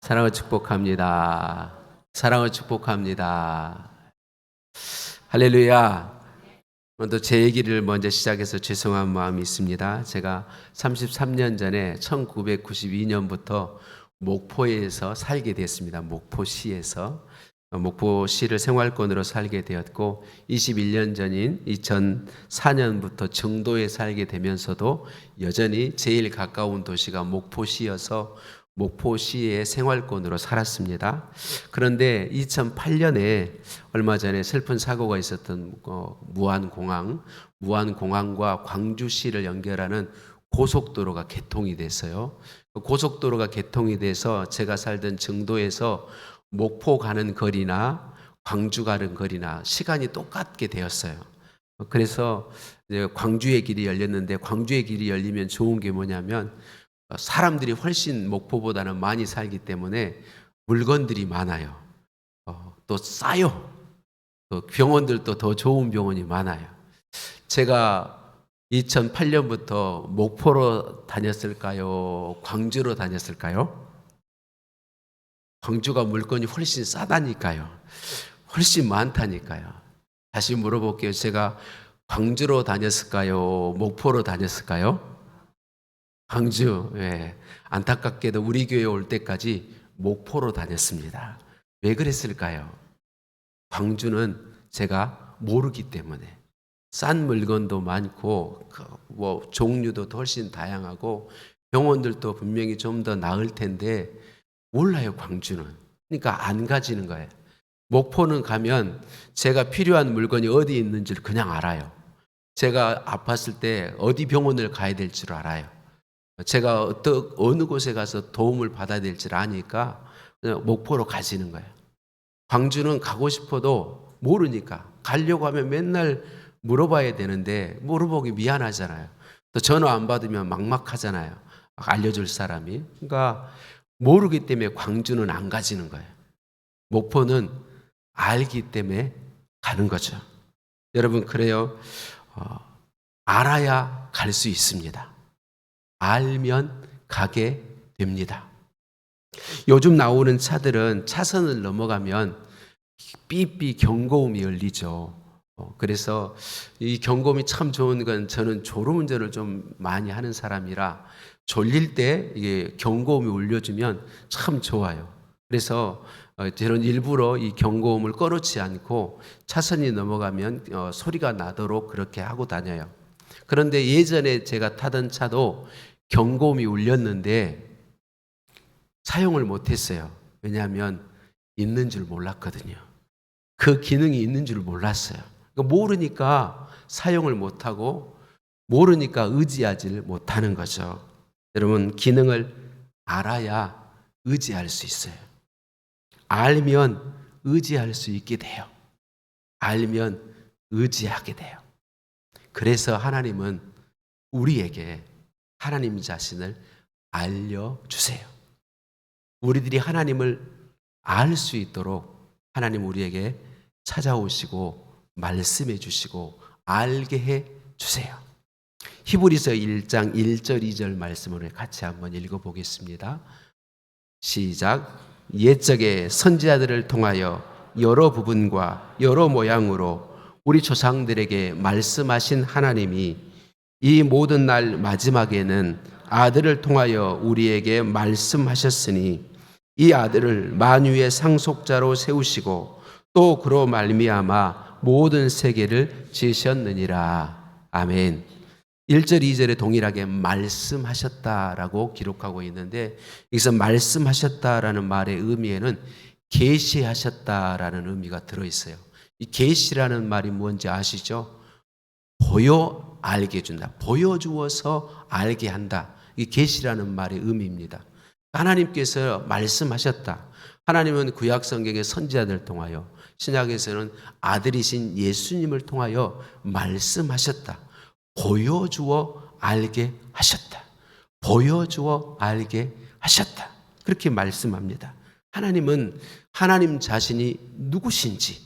사랑을 축복합니다. 사랑을 축복합니다. 할렐루야. 먼저 제 얘기를 먼저 시작해서 죄송한 마음이 있습니다. 제가 33년 전에 1992년부터 목포에서 살게 됐습니다. 목포시에서. 목포시를 생활권으로 살게 되었고 21년 전인 2004년부터 정도에 살게 되면서도 여전히 제일 가까운 도시가 목포시여서 목포시의 생활권으로 살았습니다. 그런데 2008년에 얼마 전에 슬픈 사고가 있었던 무안공항과 광주시를 연결하는 고속도로가 개통이 됐어요. 고속도로가 개통이 돼서 제가 살던 정도에서 목포 가는 거리나 광주 가는 거리나 시간이 똑같게 되었어요. 그래서 이제 광주의 길이 열렸는데 광주의 길이 열리면 좋은 게 뭐냐면 사람들이 훨씬 목포보다는 많이 살기 때문에 물건들이 많아요. 또 싸요. 또 병원들도 더 좋은 병원이 많아요. 제가 2008년부터 목포로 다녔을까요? 광주로 다녔을까요? 광주가 물건이 훨씬 싸다니까요. 훨씬 많다니까요. 다시 물어볼게요. 제가 광주로 다녔을까요? 목포로 다녔을까요? 광주. 예. 안타깝게도 우리 교회 올 때까지 목포로 다녔습니다. 왜 그랬을까요? 광주는 제가 모르기 때문에 싼 물건도 많고 종류도 훨씬 다양하고 병원들도 분명히 좀 더 나을 텐데 몰라요. 광주는. 그러니까 안 가지는 거예요. 목포는 가면 제가 필요한 물건이 어디 있는지를 그냥 알아요. 제가 아팠을 때 어디 병원을 가야 될 줄 알아요. 제가 어느 곳에 가서 도움을 받아야 될 줄 아니까 그냥 목포로 가시는 거예요. 광주는 가고 싶어도 모르니까 가려고 하면 맨날 물어봐야 되는데 물어보기 미안하잖아요. 또 전화 안 받으면 막막하잖아요. 알려줄 사람이. 그러니까 모르기 때문에 광주는 안 가지는 거예요. 목포는 알기 때문에 가는 거죠. 여러분 그래요. 알아야 갈 수 있습니다. 알면 가게 됩니다. 요즘 나오는 차들은 차선을 넘어가면 삐삐 경고음이 열리죠. 그래서 이 경고음이 참 좋은 건 저는 졸음운전을 좀 많이 하는 사람이라 졸릴 때 이게 경고음이 울려주면 참 좋아요. 그래서 저는 일부러 이 경고음을 꺼놓지 않고 차선이 넘어가면 소리가 나도록 그렇게 하고 다녀요. 그런데 예전에 제가 타던 차도 경고음이 울렸는데 사용을 못했어요. 왜냐하면 있는 줄 몰랐거든요. 그 기능이 있는 줄 몰랐어요. 모르니까 사용을 못하고 모르니까 의지하지를 못하는 거죠. 여러분 기능을 알아야 의지할 수 있어요. 알면 의지할 수 있게 돼요. 알면 의지하게 돼요. 그래서 하나님은 우리에게 하나님 자신을 알려주세요. 우리들이 하나님을 알 수 있도록 하나님 우리에게 찾아오시고 말씀해 주시고 알게 해 주세요. 히브리서 1장 1절 2절 말씀을 같이 한번 읽어보겠습니다. 시작. 옛적에 선지자들을 통하여 여러 부분과 여러 모양으로 우리 조상들에게 말씀하신 하나님이 이 모든 날 마지막에는 아들을 통하여 우리에게 말씀하셨으니 이 아들을 만유의 상속자로 세우시고 또 그로 말미암아 모든 세계를 지으셨느니라. 아멘. 1절 2절에 동일하게 말씀하셨다라고 기록하고 있는데 여기서 말씀하셨다라는 말의 의미에는 계시하셨다라는 의미가 들어있어요. 이 계시라는 말이 뭔지 아시죠? 보여 알게 해준다. 보여주어서 알게 한다. 이 계시라는 말의 의미입니다. 하나님께서 말씀하셨다. 하나님은 구약 성경의 선지자들을 통하여 신약에서는 아들이신 예수님을 통하여 말씀하셨다. 보여주어 알게 하셨다. 보여주어 알게 하셨다. 그렇게 말씀합니다. 하나님은 하나님 자신이 누구신지,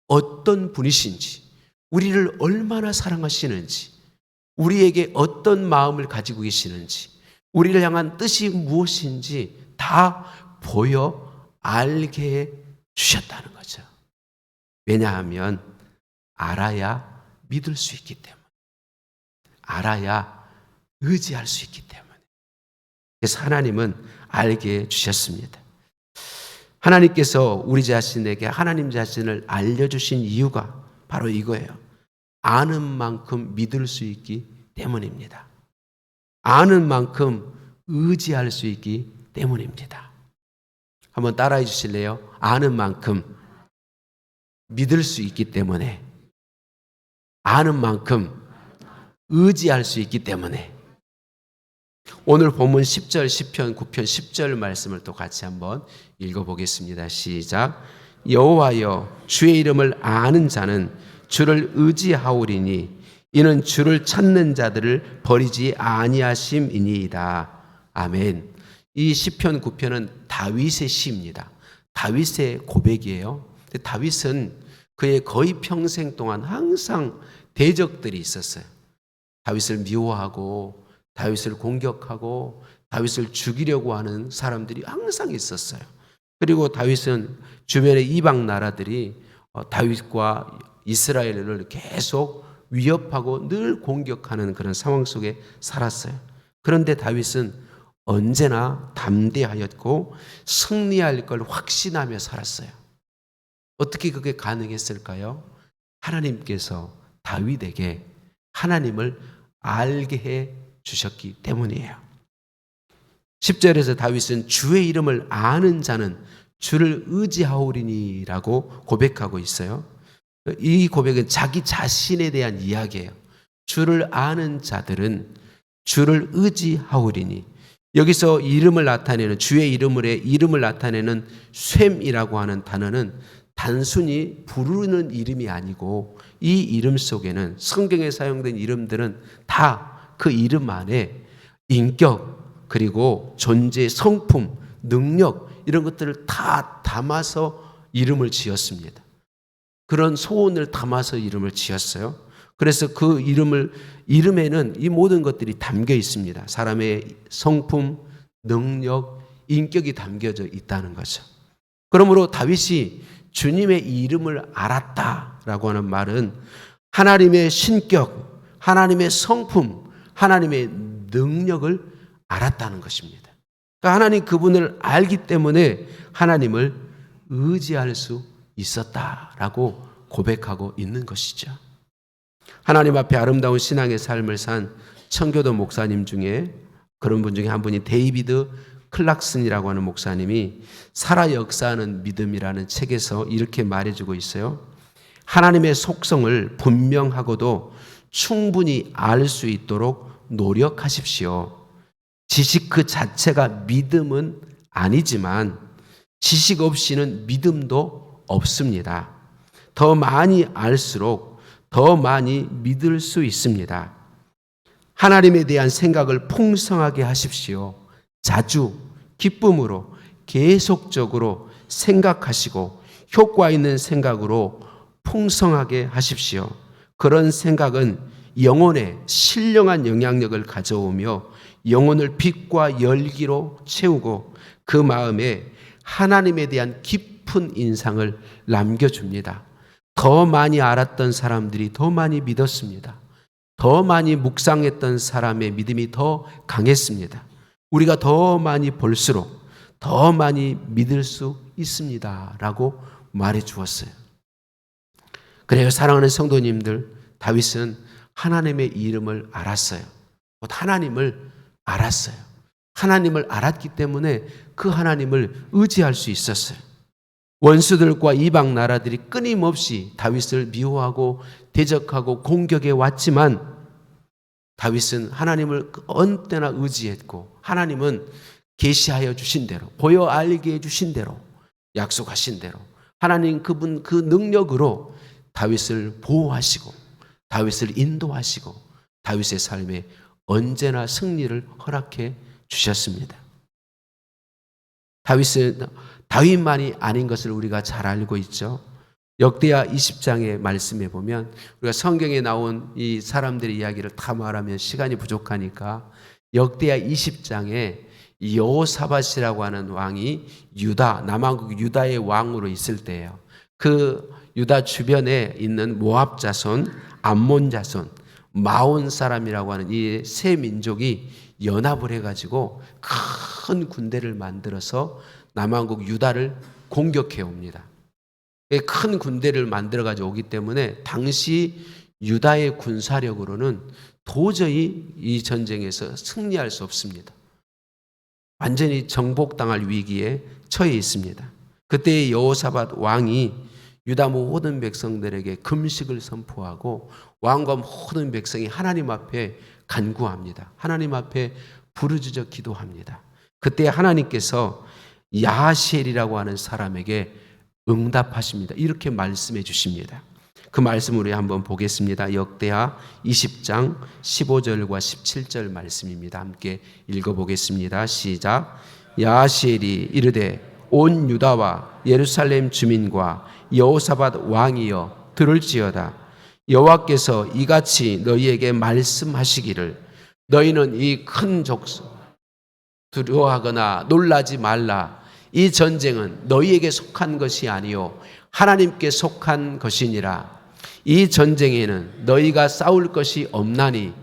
어떤 분이신지, 우리를 얼마나 사랑하시는지, 우리에게 어떤 마음을 가지고 계시는지, 우리를 향한 뜻이 무엇인지 다 보여 알게 해 주셨다는 거죠. 왜냐하면 알아야 믿을 수 있기 때문에, 알아야 의지할 수 있기 때문에. 그래서 하나님은 알게 해 주셨습니다. 하나님께서 우리 자신에게 하나님 자신을 알려주신 이유가 바로 이거예요. 아는 만큼 믿을 수 있기 때문입니다. 아는 만큼 의지할 수 있기 때문입니다. 한번 따라해 주실래요? 아는 만큼 믿을 수 있기 때문에, 아는 만큼 의지할 수 있기 때문에. 오늘 본문 10절, 10편 9편 10절 말씀을 또 같이 한번 읽어보겠습니다. 시작. 여호와여, 주의 이름을 아는 자는 주를 의지하오리니 이는 주를 찾는 자들을 버리지 아니하심이니이다. 아멘. 이 시편 9편은 다윗의 시입니다. 다윗의 고백이에요. 다윗은 그의 거의 평생 동안 항상 대적들이 있었어요. 다윗을 미워하고 다윗을 공격하고 다윗을 죽이려고 하는 사람들이 항상 있었어요. 그리고 다윗은 주변의 이방 나라들이 다윗과 이스라엘을 계속 위협하고 늘 공격하는 그런 상황 속에 살았어요. 그런데 다윗은 언제나 담대하였고 승리할 걸 확신하며 살았어요. 어떻게 그게 가능했을까요? 하나님께서 다윗에게 하나님을 알게 해 주셨기 때문이에요. 10절에서 다윗은 주의 이름을 아는 자는 주를 의지하오리니라고 고백하고 있어요. 이 고백은 자기 자신에 대한 이야기예요. 주를 아는 자들은 주를 의지하오리니. 여기서 이름을 나타내는, 주의 이름을 나타내는 쇰이라고 하는 단어는 단순히 부르는 이름이 아니고 이 이름 속에는, 성경에 사용된 이름들은 다 그 이름 안에 인격, 그리고 존재, 성품, 능력, 이런 것들을 다 담아서 이름을 지었습니다. 그런 소원을 담아서 이름을 지었어요. 그래서 그 이름에는 이 모든 것들이 담겨 있습니다. 사람의 성품, 능력, 인격이 담겨져 있다는 거죠. 그러므로 다윗이 주님의 이름을 알았다라고 하는 말은 하나님의 신격, 하나님의 성품, 하나님의 능력을 알았다는 것입니다. 그러니까 하나님 그분을 알기 때문에 하나님을 의지할 수 있었다라고 고백하고 있는 것이죠. 하나님 앞에 아름다운 신앙의 삶을 산 청교도 목사님 중에, 그런 분 중에 한 분이 데이비드 클락슨이라고 하는 목사님이 살아 역사하는 믿음이라는 책에서 이렇게 말해주고 있어요. 하나님의 속성을 분명하고도 충분히 알 수 있도록 노력하십시오. 지식 그 자체가 믿음은 아니지만 지식 없이는 믿음도 없습니다. 더 많이 알수록 더 많이 믿을 수 있습니다. 하나님에 대한 생각을 풍성하게 하십시오. 자주 기쁨으로 계속적으로 생각하시고 효과 있는 생각으로 풍성하게 하십시오. 그런 생각은 영혼에 신령한 영향력을 가져오며 영혼을 빛과 열기로 채우고 그 마음에 하나님에 대한 깊은 인상을 남겨줍니다. 더 많이 알았던 사람들이 더 많이 믿었습니다. 더 많이 묵상했던 사람의 믿음이 더 강했습니다. 우리가 더 많이 볼수록 더 많이 믿을 수 있습니다 라고 말해 주었어요. 그래요, 사랑하는 성도님들, 다윗은 하나님의 이름을 알았어요. 하나님을 알았어요. 하나님을 알았기 때문에 그 하나님을 의지할 수 있었어요. 원수들과 이방 나라들이 끊임없이 다윗을 미워하고 대적하고 공격해 왔지만 다윗은 하나님을 언제나 의지했고 하나님은 계시하여 주신 대로, 보여 알게 해 주신 대로, 약속하신 대로 하나님 그분 그 능력으로 다윗을 보호하시고 다윗을 인도하시고 다윗의 삶에 언제나 승리를 허락해 주셨습니다. 다윗은 다윗만이 아닌 것을 우리가 잘 알고 있죠. 역대하 20장의 말씀에 보면 우리가 성경에 나온 이 사람들의 이야기를 다 말하면 시간이 부족하니까 역대하 20장에 여호사밧이라고 하는 왕이 유다, 남왕국 유다의 왕으로 있을 때예요. 그 유다 주변에 있는 모압 자손, 암몬 자손, 마온 사람이라고 하는 이 세 민족이 연합을 해가지고 큰 군대를 만들어서 남왕국 유다를 공격해 옵니다. 큰 군대를 만들어가지고 오기 때문에 당시 유다의 군사력으로는 도저히 이 전쟁에서 승리할 수 없습니다. 완전히 정복당할 위기에 처해 있습니다. 그때 여호사밧 왕이 유다 모든 백성들에게 금식을 선포하고 왕과 모든 백성이 하나님 앞에 간구합니다. 하나님 앞에 부르짖어 기도합니다. 그때 하나님께서 야하시엘이라고 하는 사람에게 응답하십니다. 이렇게 말씀해 주십니다. 그 말씀을 우리 한번 보겠습니다. 역대하 20장 15절과 17절 말씀입니다. 함께 읽어보겠습니다. 시작. 야하시엘이 이르되 온 유다와 예루살렘 주민과 여호사밧 왕이여 들을지어다. 여호와께서 이같이 너희에게 말씀하시기를 너희는 이 큰 족속 두려워하거나 놀라지 말라. 이 전쟁은 너희에게 속한 것이 아니요 하나님께 속한 것이니라. 이 전쟁에는 너희가 싸울 것이 없나니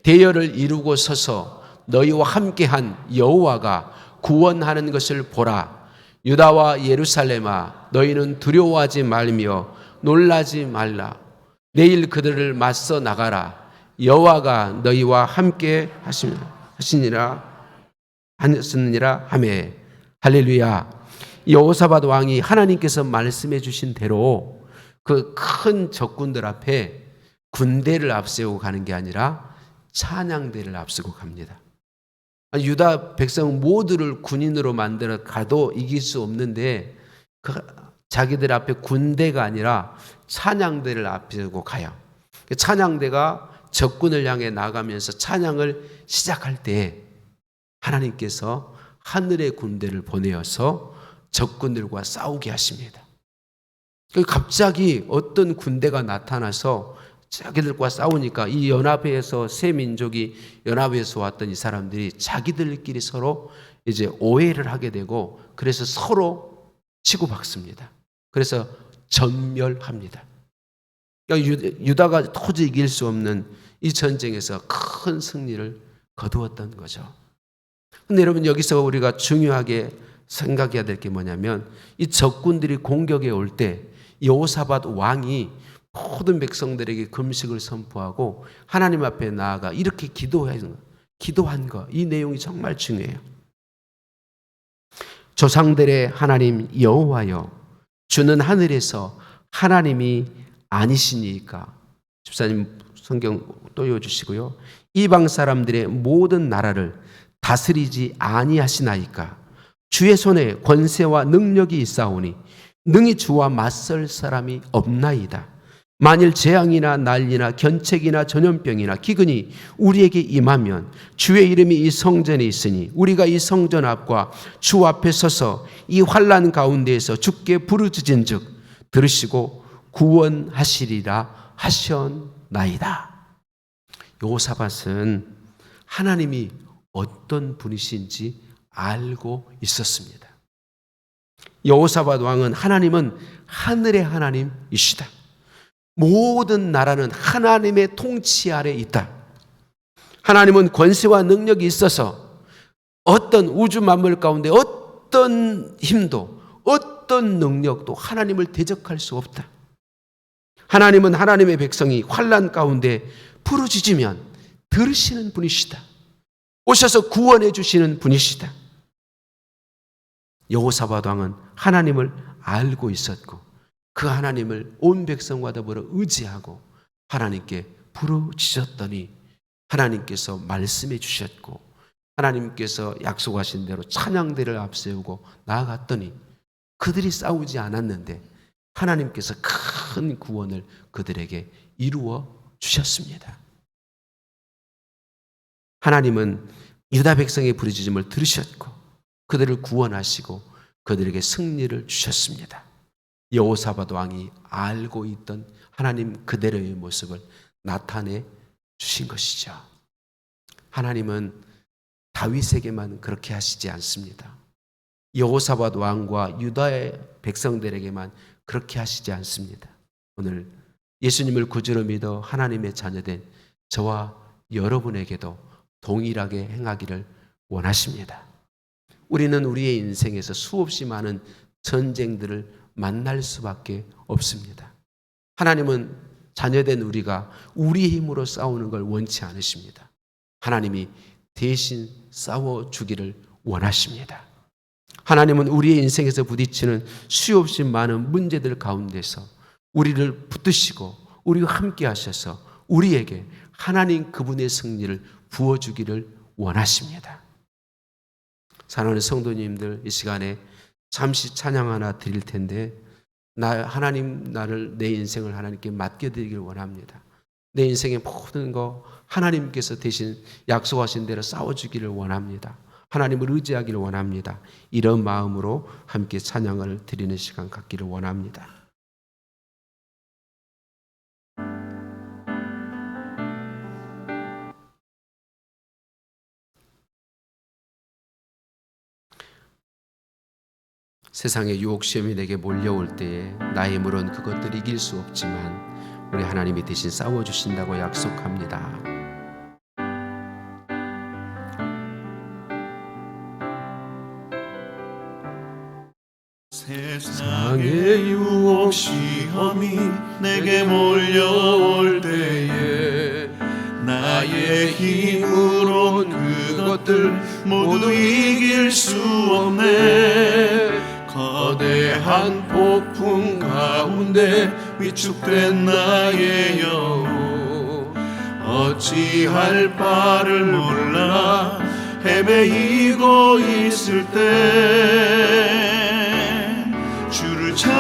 대열을 이루고 서서 너희와 함께한 여호와가 구원하는 것을 보라. 유다와 예루살렘아 너희는 두려워하지 말며 놀라지 말라. 내일 그들을 맞서 나가라. 여호와가 너희와 함께 하시니라 하매. 할렐루야. 여호사밧 왕이 하나님께서 말씀해 주신 대로 그 큰 적군들 앞에 군대를 앞세우고 가는 게 아니라 찬양대를 앞세우고 갑니다. 유다 백성 모두를 군인으로 만들어 가도 이길 수 없는데 자기들 앞에 군대가 아니라 찬양대를 앞세우고 가요. 찬양대가 적군을 향해 나가면서 찬양을 시작할 때 하나님께서 하늘의 군대를 보내어서 적군들과 싸우게 하십니다. 갑자기 어떤 군대가 나타나서 자기들과 싸우니까 이 연합회에서 세 민족이 연합해서 왔던 이 사람들이 자기들끼리 서로 이제 오해를 하게 되고 그래서 서로 치고받습니다. 그래서 전멸합니다. 그러니까 유다가 도저히 이길 수 없는 이 전쟁에서 큰 승리를 거두었던 거죠. 근데 여러분 여기서 우리가 중요하게 생각해야 될 게 뭐냐면 이 적군들이 공격에 올 때 여호사밧 왕이 모든 백성들에게 금식을 선포하고 하나님 앞에 나아가 이렇게 기도한 거, 이 내용이 정말 중요해요. 조상들의 하나님 여호와여, 주는 하늘에서 하나님이 아니시니까. 집사님 성경 또 읽어주시고요. 이방 사람들의 모든 나라를 다스리지 아니하시나이까. 주의 손에 권세와 능력이 있사오니 능히 주와 맞설 사람이 없나이다. 만일 재앙이나 난리나 견책이나 전염병이나 기근이 우리에게 임하면 주의 이름이 이 성전에 있으니 우리가 이 성전 앞과 주 앞에 서서 이 환난 가운데에서 주께 부르짖은즉 들으시고 구원하시리라 하셨나이다. 여호사밧은 하나님이 어떤 분이신지 알고 있었습니다. 여호사밧 왕은 하나님은 하늘의 하나님이시다. 모든 나라는 하나님의 통치 아래 있다. 하나님은 권세와 능력이 있어서 어떤 우주 만물 가운데 어떤 힘도 어떤 능력도 하나님을 대적할 수 없다. 하나님은 하나님의 백성이 환난 가운데 부르짖으면 들으시는 분이시다. 오셔서 구원해 주시는 분이시다. 여호사밧 왕은 하나님을 알고 있었고 그 하나님을 온 백성과 더불어 의지하고 하나님께 부르짖었더니 하나님께서 말씀해 주셨고 하나님께서 약속하신 대로 찬양대를 앞세우고 나아갔더니 그들이 싸우지 않았는데 하나님께서 큰 구원을 그들에게 이루어 주셨습니다. 하나님은 유다 백성의 부르짖음을 들으셨고 그들을 구원하시고 그들에게 승리를 주셨습니다. 여호사밧 왕이 알고 있던 하나님 그대로의 모습을 나타내 주신 것이죠. 하나님은 다윗에게만 그렇게 하시지 않습니다. 여호사밧 왕과 유다의 백성들에게만 그렇게 하시지 않습니다. 오늘 예수님을 구주로 믿어 하나님의 자녀된 저와 여러분에게도 동일하게 행하기를 원하십니다. 우리는 우리의 인생에서 수없이 많은 전쟁들을 만날 수밖에 없습니다. 하나님은 자녀된 우리가 우리의 힘으로 싸우는 걸 원치 않으십니다. 하나님이 대신 싸워주기를 원하십니다. 하나님은 우리의 인생에서 부딪히는 수없이 많은 문제들 가운데서 우리를 붙드시고 우리와 함께 하셔서 우리에게 하나님 그분의 승리를 부어주기를 원하십니다. 사랑하는 성도님들, 이 시간에 잠시 찬양 하나 드릴 텐데, 하나님 내 인생을 하나님께 맡겨드리길 원합니다. 내 인생의 모든 거 하나님께서 대신 약속하신 대로 싸워주기를 원합니다. 하나님을 의지하기를 원합니다. 이런 마음으로 함께 찬양을 드리는 시간 갖기를 원합니다. 세상의 유혹 시험이 내게 몰려올 때에 나의 힘으로는 그것들을 이길 수 없지만 우리 하나님이 대신 싸워주신다고 약속합니다. 세상의 유혹 시험이 내게 몰려올 때에 나의 힘으론 그것들 모두 이길 수 없네. 거대한 폭풍 가운데 위축된 나의 영혼 어찌할 바를 몰라 헤매이고 있을 때 주를 찬양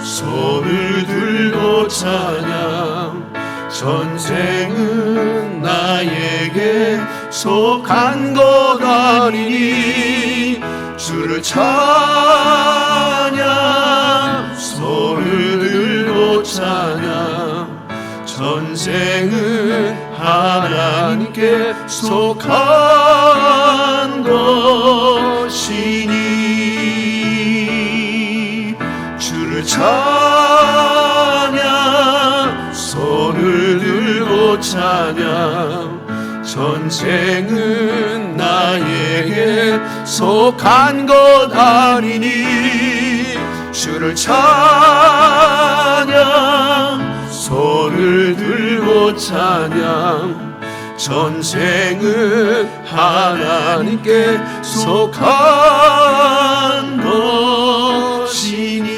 손을 들고 찬양 전쟁은 나에게 속한 것 아니니 주를 찬양 손을 들고 찬양 전쟁은 하나님께 속한 것이니 주를 찬양 손을 들고 찬양 전쟁은 나에게 속한 것 아니니 주를 찬양 손을 들고 찬양 전쟁은 하나님께 속한 것이니.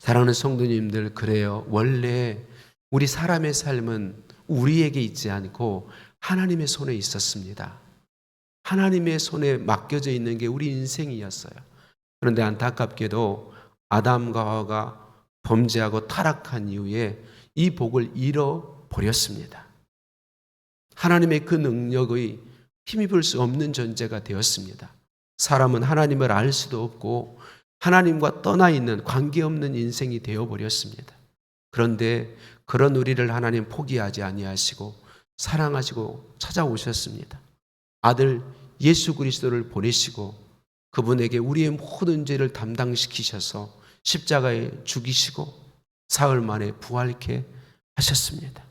사랑하는 성도님들, 그래요. 원래 우리 사람의 삶은 우리에게 있지 않고 하나님의 손에 있었습니다. 하나님의 손에 맡겨져 있는 게 우리 인생이었어요. 그런데 안타깝게도 아담과 하와가 범죄하고 타락한 이후에 이 복을 잃어버렸습니다. 하나님의 그 능력의 힘입을 수 없는 존재가 되었습니다. 사람은 하나님을 알 수도 없고 하나님과 떠나 있는 관계없는 인생이 되어버렸습니다. 그런데 그런 우리를 하나님 포기하지 아니하시고 사랑하시고 찾아오셨습니다. 아들 예수 그리스도를 보내시고 그분에게 우리의 모든 죄를 담당시키셔서 십자가에 죽이시고 사흘 만에 부활케 하셨습니다.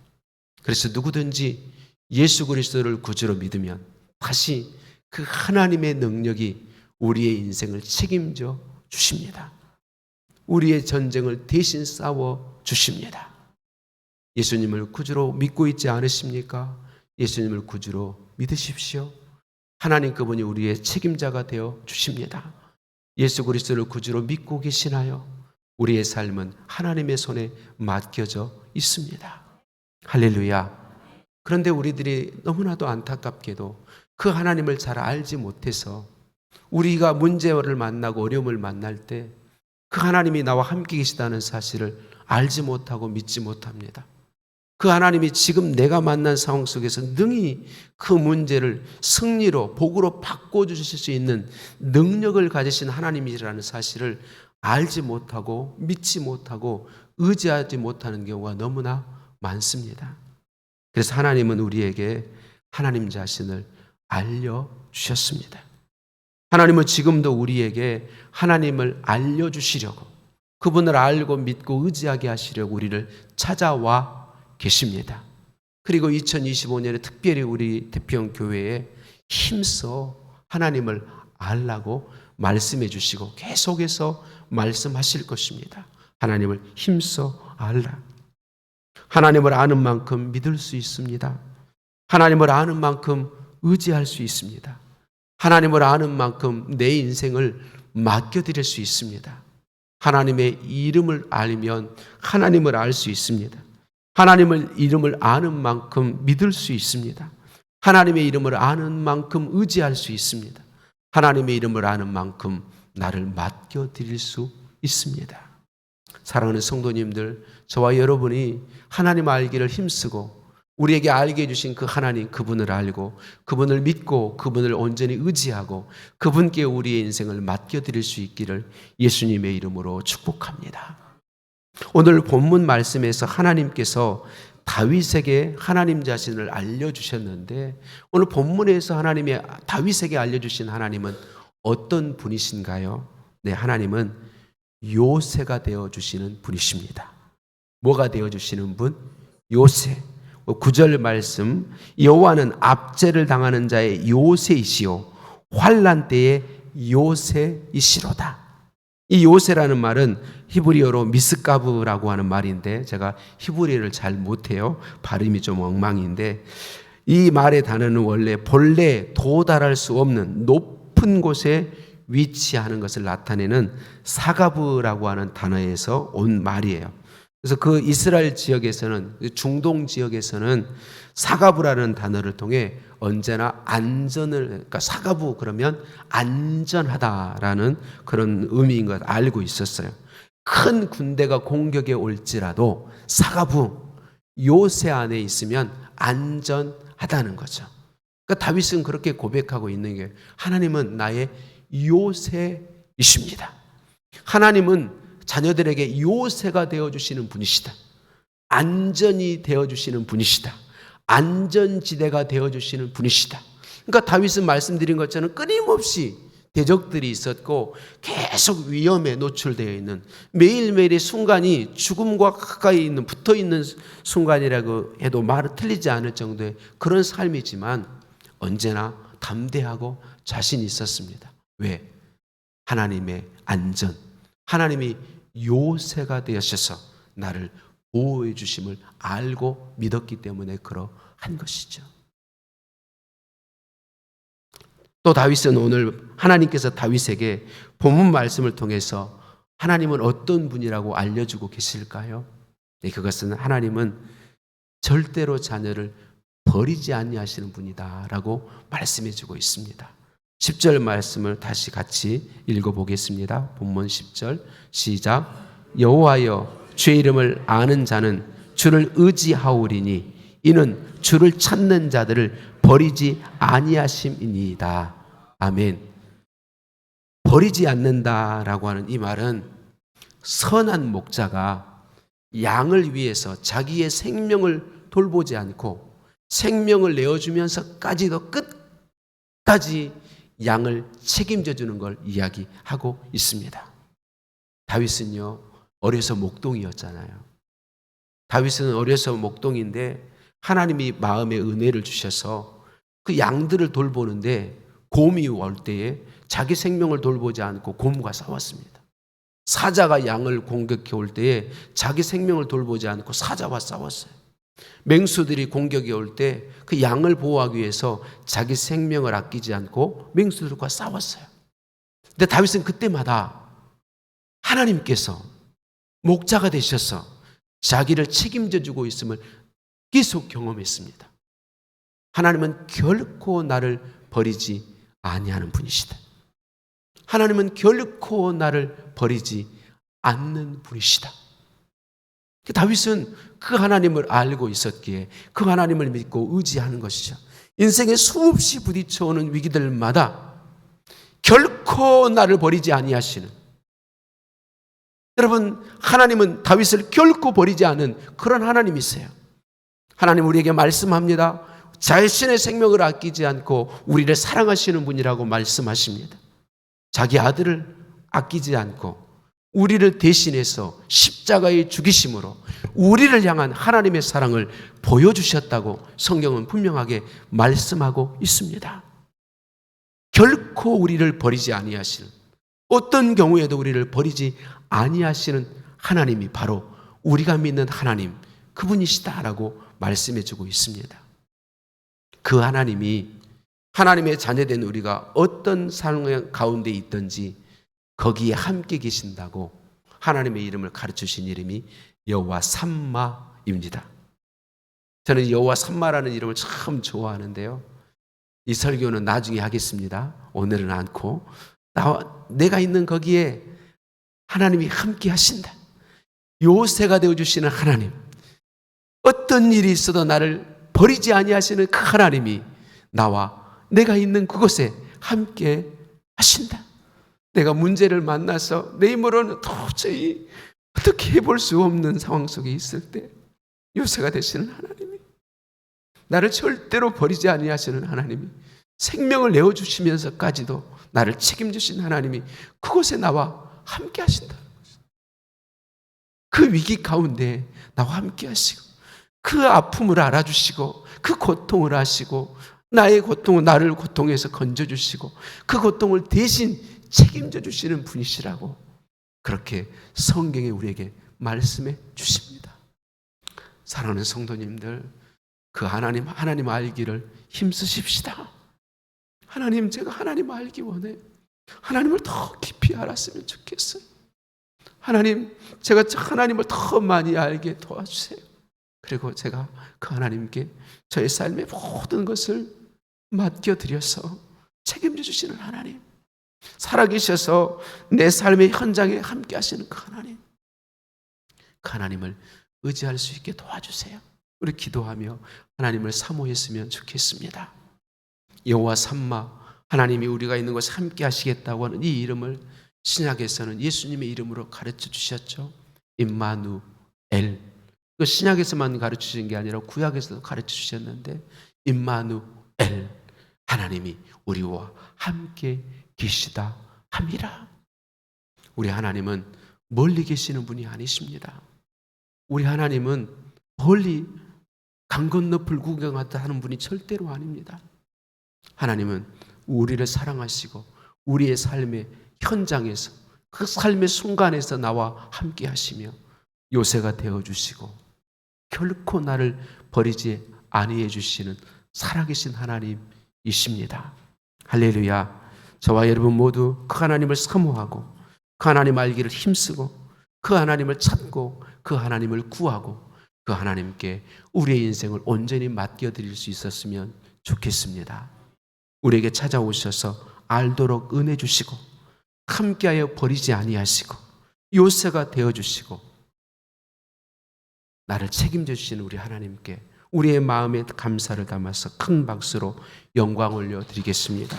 그래서 누구든지 예수 그리스도를 구주로 믿으면 다시 그 하나님의 능력이 우리의 인생을 책임져 주십니다. 우리의 전쟁을 대신 싸워 주십니다. 예수님을 구주로 믿고 있지 않으십니까? 예수님을 구주로 믿으십시오. 하나님 그분이 우리의 책임자가 되어 주십니다. 예수 그리스도를 구주로 믿고 계시나요? 우리의 삶은 하나님의 손에 맡겨져 있습니다. 할렐루야. 그런데 우리들이 너무나도 안타깝게도 그 하나님을 잘 알지 못해서 우리가 문제를 만나고 어려움을 만날 때 그 하나님이 나와 함께 계시다는 사실을 알지 못하고 믿지 못합니다. 그 하나님이 지금 내가 만난 상황 속에서 능히 그 문제를 승리로 복으로 바꿔주실 수 있는 능력을 가지신 하나님이라는 사실을 알지 못하고 믿지 못하고 의지하지 못하는 경우가 너무나 많습니다. 그래서 하나님은 우리에게 하나님 자신을 알려주셨습니다. 하나님은 지금도 우리에게 하나님을 알려주시려고, 그분을 알고 믿고 의지하게 하시려고 우리를 찾아와 계십니다. 그리고 2025년에 특별히 우리 대평 교회에 힘써 하나님을 알라고 말씀해 주시고 계속해서 말씀하실 것입니다. 하나님을 힘써 알라. 하나님을 아는 만큼 믿을 수 있습니다. 하나님을 아는 만큼 의지할 수 있습니다. 하나님을 아는 만큼 내 인생을 맡겨드릴 수 있습니다. 하나님의 이름을 알면 하나님을 알 수 있습니다. 하나님의 이름을 아는 만큼 믿을 수 있습니다. 하나님의 이름을 아는 만큼 의지할 수 있습니다. 하나님의 이름을 아는 만큼 나를 맡겨드릴 수 있습니다. 사랑하는 성도님들, 저와 여러분이 하나님 알기를 힘쓰고 우리에게 알게 해주신 그 하나님, 그분을 알고 그분을 믿고 그분을 온전히 의지하고 그분께 우리의 인생을 맡겨드릴 수 있기를 예수님의 이름으로 축복합니다. 오늘 본문 말씀에서 하나님께서 다윗에게 하나님 자신을 알려주셨는데, 오늘 본문에서 하나님의 다윗에게 알려주신 하나님은 어떤 분이신가요? 네, 하나님은 요새가 되어주시는 분이십니다. 뭐가 되어주시는 분? 요새. 9절 말씀, 여호와는 압제를 당하는 자의 요새이시오 환난 때의 요새이시로다. 이 요새라는 말은 히브리어로 미스가브라고 하는 말인데, 제가 히브리어를 잘 못해요. 발음이 좀 엉망인데, 이 말의 단어는 원래 본래 도달할 수 없는 높은 곳에 위치하는 것을 나타내는 사가브라고 하는 단어에서 온 말이에요. 그래서 그 이스라엘 지역에서는, 중동 지역에서는 사가부라는 단어를 통해 언제나 안전을, 그러니까 사가부 그러면 안전하다라는 그런 의미인 걸 알고 있었어요. 큰 군대가 공격에 올지라도 사가부, 요새 안에 있으면 안전하다는 거죠. 그러니까 다윗은 그렇게 고백하고 있는 게, 하나님은 나의 요새이십니다. 하나님은 자녀들에게 요새가 되어주시는 분이시다. 안전이 되어주시는 분이시다. 안전지대가 되어주시는 분이시다. 그러니까 다윗은 말씀드린 것처럼 끊임없이 대적들이 있었고 계속 위험에 노출되어 있는, 매일매일의 순간이 죽음과 가까이 있는, 붙어있는 순간이라고 해도 말은 틀리지 않을 정도의 그런 삶이지만 언제나 담대하고 자신이 있었습니다. 왜? 하나님의 안전, 하나님이 요새가 되셔서 나를 보호해 주심을 알고 믿었기 때문에 그러한 것이죠. 또 다윗은 오늘 하나님께서 다윗에게 본문 말씀을 통해서 하나님은 어떤 분이라고 알려주고 계실까요? 네, 그것은 하나님은 절대로 자녀를 버리지 아니하시는 분이다라고 말씀해 주고 있습니다. 10절 말씀을 다시 같이 읽어보겠습니다. 본문 10절 시작. 여호와여, 주의 이름을 아는 자는 주를 의지하오리니 이는 주를 찾는 자들을 버리지 아니하심이니이다. 아멘. 버리지 않는다라고 하는 이 말은 선한 목자가 양을 위해서 자기의 생명을 돌보지 않고 생명을 내어주면서까지도 끝까지 양을 책임져 주는 걸 이야기하고 있습니다. 다윗은요, 어려서 목동이었잖아요. 다윗은 어려서 목동인데 하나님이 마음에 은혜를 주셔서 그 양들을 돌보는데 곰이 올 때에 자기 생명을 돌보지 않고 곰과 싸웠습니다. 사자가 양을 공격해 올 때에 자기 생명을 돌보지 않고 사자와 싸웠어요. 맹수들이 공격이 올 때 그 양을 보호하기 위해서 자기 생명을 아끼지 않고 맹수들과 싸웠어요. 근데 다윗은 그때마다 하나님께서 목자가 되셔서 자기를 책임져 주고 있음을 계속 경험했습니다. 하나님은 결코 나를 버리지 아니하는 분이시다. 하나님은 결코 나를 버리지 않는 분이시다. 다윗은 그 하나님을 알고 있었기에 그 하나님을 믿고 의지하는 것이죠. 인생에 수없이 부딪혀오는 위기들마다 결코 나를 버리지 아니하시는, 여러분, 하나님은 다윗을 결코 버리지 않은 그런 하나님이세요. 하나님 우리에게 말씀합니다. 자신의 생명을 아끼지 않고 우리를 사랑하시는 분이라고 말씀하십니다. 자기 아들을 아끼지 않고 우리를 대신해서 십자가에 죽이심으로 우리를 향한 하나님의 사랑을 보여주셨다고 성경은 분명하게 말씀하고 있습니다. 결코 우리를 버리지 아니하시는, 어떤 경우에도 우리를 버리지 아니하시는 하나님이 바로 우리가 믿는 하나님, 그분이시다라고 말씀해주고 있습니다. 그 하나님이, 하나님의 자녀된 우리가 어떤 상황 가운데 있든지 거기에 함께 계신다고 하나님의 이름을 가르치신 이름이 여호와 삼마입니다. 저는 여호와 삼마라는 이름을 참 좋아하는데요. 이 설교는 나중에 하겠습니다. 오늘은 않고, 내가 있는 거기에 하나님이 함께 하신다. 요새가 되어주시는 하나님, 어떤 일이 있어도 나를 버리지 아니하시는 그 하나님이 나와 내가 있는 그곳에 함께 하신다. 내가 문제를 만나서 내 힘으로는 도저히 어떻게 해볼 수 없는 상황 속에 있을 때 요새가 되시는 하나님이, 나를 절대로 버리지 아니하시는 하나님이, 생명을 내어주시면서까지도 나를 책임지신 하나님이 그곳에 나와 함께 하신다는 것입니다. 그 위기 가운데 나와 함께 하시고 그 아픔을 알아주시고 그 고통을 아시고 나의 고통을, 나를 고통에서 건져주시고 그 고통을 대신 책임져 주시는 분이시라고 그렇게 성경에 우리에게 말씀해 주십니다. 사랑하는 성도님들, 그 하나님 알기를 힘쓰십시다. 하나님, 제가 하나님 알기 원해. 하나님을 더 깊이 알았으면 좋겠어요. 하나님, 제가 하나님을 더 많이 알게 도와주세요. 그리고 제가 그 하나님께 저의 삶의 모든 것을 맡겨드려서 책임져 주시는 하나님, 살아계셔서 내 삶의 현장에 함께 하시는 그 하나님, 그 하나님을 의지할 수 있게 도와주세요. 우리 기도하며 하나님을 사모했으면 좋겠습니다. 여호와 삼마, 하나님이 우리가 있는 곳에 함께 하시겠다고 하는 이 이름을 신약에서는 예수님의 이름으로 가르쳐 주셨죠. 임마누엘. 그 신약에서만 가르쳐 주신 게 아니라 구약에서도 가르쳐 주셨는데, 임마누엘, 하나님이 우리와 함께 계시다 함이라. 우리 하나님은 멀리 계시는 분이 아니십니다. 우리 하나님은 멀리 강 건너 불구경하다 하는 분이 절대로 아닙니다. 하나님은 우리를 사랑하시고 우리의 삶의 현장에서, 그 삶의 순간에서 나와 함께 하시며 요새가 되어주시고 결코 나를 버리지 아니해 주시는 살아계신 하나님이십니다. 할렐루야. 저와 여러분 모두 그 하나님을 사모하고 그 하나님 알기를 힘쓰고 그 하나님을 찾고 그 하나님을 구하고 그 하나님께 우리의 인생을 온전히 맡겨드릴 수 있었으면 좋겠습니다. 우리에게 찾아오셔서 알도록 은혜 주시고 함께하여 버리지 아니하시고 요새가 되어주시고 나를 책임져 주시는 우리 하나님께 우리의 마음에 감사를 담아서 큰 박수로 영광 올려드리겠습니다.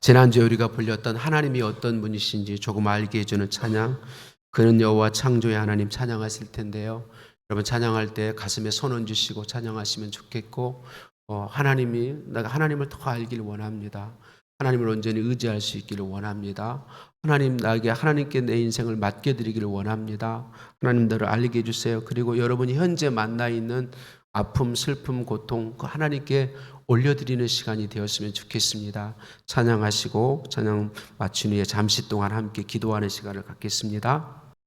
지난주에 우리가 불렸던 하나님이 어떤 분이신지 조금 알게 해주는 찬양, 그는 여호와 창조의 하나님 찬양하실 텐데요. 여러분 찬양할 때 가슴에 손 얹으시고 찬양하시면 좋겠고, 내가 하나님을 더 알기를 원합니다. 하나님을 온전히 의지할 수 있기를 원합니다. 하나님께 내 인생을 맡겨드리기를 원합니다. 하나님 나를 알게 해주세요. 그리고 여러분이 현재 만나 있는 아픔, 슬픔, 고통, 그 하나님께 올려드리는 시간이 되었으면 좋겠습니다. 찬양하시고 찬양 마친 후에 잠시 동안 함께 기도하는 시간을 갖겠습니다.